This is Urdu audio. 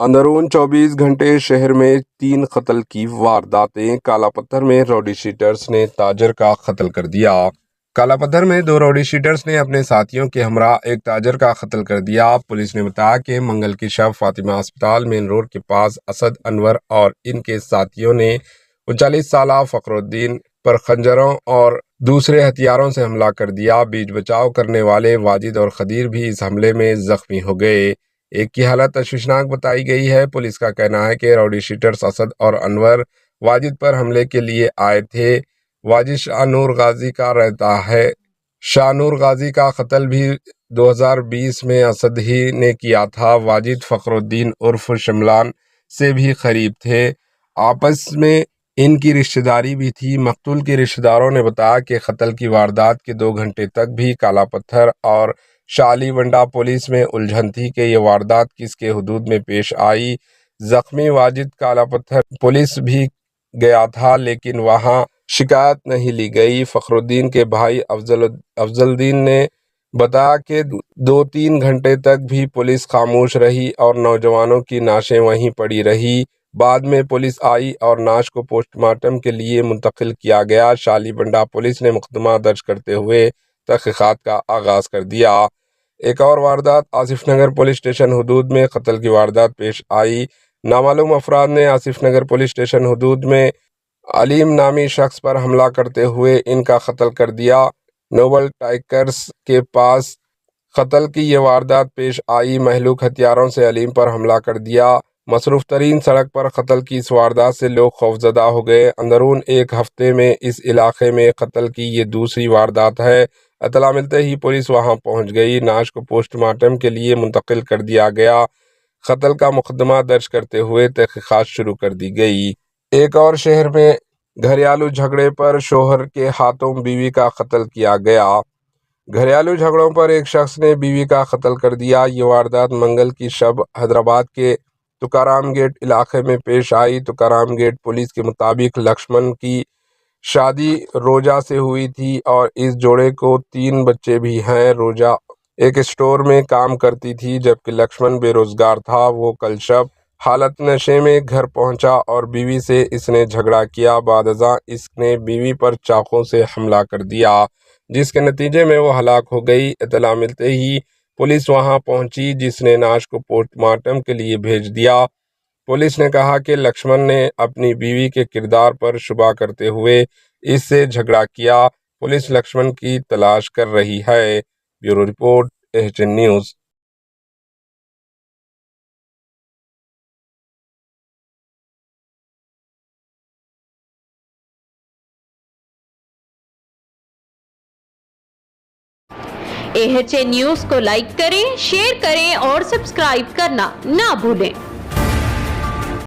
اندرون 24 گھنٹے شہر میں 3 قتل کی وارداتیں۔ کالا پتھر میں راؤڈی شیٹرز نے تاجر کا قتل کر دیا۔ کالا پتھر میں 2 راؤڈی شیٹرز نے اپنے ساتھیوں کے ہمراہ ایک تاجر کا قتل کر دیا۔ پولیس نے بتایا کہ منگل کی شب فاطمہ اسپتال مین روڈ کے پاس اسد انور اور ان کے ساتھیوں نے 39 سالہ فخر الدین پر خنجروں اور دوسرے ہتھیاروں سے حملہ کر دیا۔ بیچ بچاؤ کرنے والے واجد اور خدیر بھی اس حملے میں زخمی ہو گئے۔ ایک کی حالت تشویشناک بتائی گئی ہے۔ پولیس کا کہنا ہے کہ راؤڈی شیٹرز اسد اور انور واجد پر حملے کے لیے آئے تھے۔ واجد شاہ نور غازی کا رہتا ہے۔ شاہ نور غازی کا قتل بھی 2020 میں اسد ہی نے کیا تھا۔ واجد فخر الدین عرف شملان سے بھی قریب تھے۔ آپس میں ان کی رشتہ داری بھی تھی۔ مقتول کے رشتہ داروں نے بتایا کہ قتل کی واردات کے 2 گھنٹے تک بھی کالا پتھر اور شالی ونڈا پولیس میں الجھن تھی کہ یہ واردات کس کے حدود میں پیش آئی۔ زخمی واجد کالا پتھر پولیس بھی گیا تھا لیکن وہاں شکایت نہیں لی گئی۔ فخر الدین کے بھائی افضل الدین نے بتایا کہ 2-3 گھنٹے تک بھی پولیس خاموش رہی اور نوجوانوں کی نعشیں وہیں پڑی رہی۔ بعد میں پولیس آئی اور نعش کو پوسٹ مارٹم کے لیے منتقل کیا گیا۔ شالی ونڈا پولیس نے مقدمہ درج کرتے ہوئے تحقیقات کا آغاز کر دیا۔ ایک اور واردات آصف نگر پولیس اسٹیشن حدود میں قتل کی واردات پیش آئی۔ نامعلوم افراد نے آصف نگر پولیس اسٹیشن حدود میں علیم نامی شخص پر حملہ کرتے ہوئے ان کا قتل کر دیا۔ نوبل ٹائکرز کے پاس قتل کی یہ واردات پیش آئی۔ مہلوک ہتھیاروں سے علیم پر حملہ کر دیا۔ مصروف ترین سڑک پر قتل کی اس واردات سے لوگ خوفزدہ ہو گئے۔ اندرون ایک ہفتے میں اس علاقے میں قتل کی یہ دوسری واردات ہے۔ اطلاع ملتے ہی پولیس وہاں پہنچ گئی۔ نعش کو پوسٹ مارٹم کے لیے منتقل کر دیا گیا۔ قتل کا مقدمہ درج کرتے ہوئے تحقیقات شروع کر دی گئی۔ ایک اور شہر میں گھریلو جھگڑے پر شوہر کے ہاتھوں بیوی کا قتل کیا گیا۔ گھریلو جھگڑوں پر ایک شخص نے بیوی کا قتل کر دیا۔ یہ واردات منگل کی شب حیدرآباد کے تکارام گیٹ علاقے میں پیش آئی۔ تکارام گیٹ پولیس کے مطابق لکشمن کی شادی روجا سے ہوئی تھی اور اس جوڑے کو 3 بچے بھی ہیں۔ روجا ایک اسٹور میں کام کرتی تھی جبکہ لکشمن بے روزگار تھا۔ وہ کل شب حالت نشے میں گھر پہنچا اور بیوی سے اس نے جھگڑا کیا۔ بعد ازاں اس نے بیوی پر چاقو سے حملہ کر دیا جس کے نتیجے میں وہ ہلاک ہو گئی۔ اطلاع ملتے ہی پولیس وہاں پہنچی جس نے نعش کو پوسٹ مارٹم کے لیے بھیج دیا۔ پولیس نے کہا کہ لکشمن نے اپنی بیوی کے کردار پر شبہ کرتے ہوئے اس سے جھگڑا کیا۔ پولیس لکشمن کی تلاش کر رہی ہے۔ Bureau report AHN news. AHN news کو لائک کریں، شیئر کریں اور سبسکرائب کرنا نہ بھولیں۔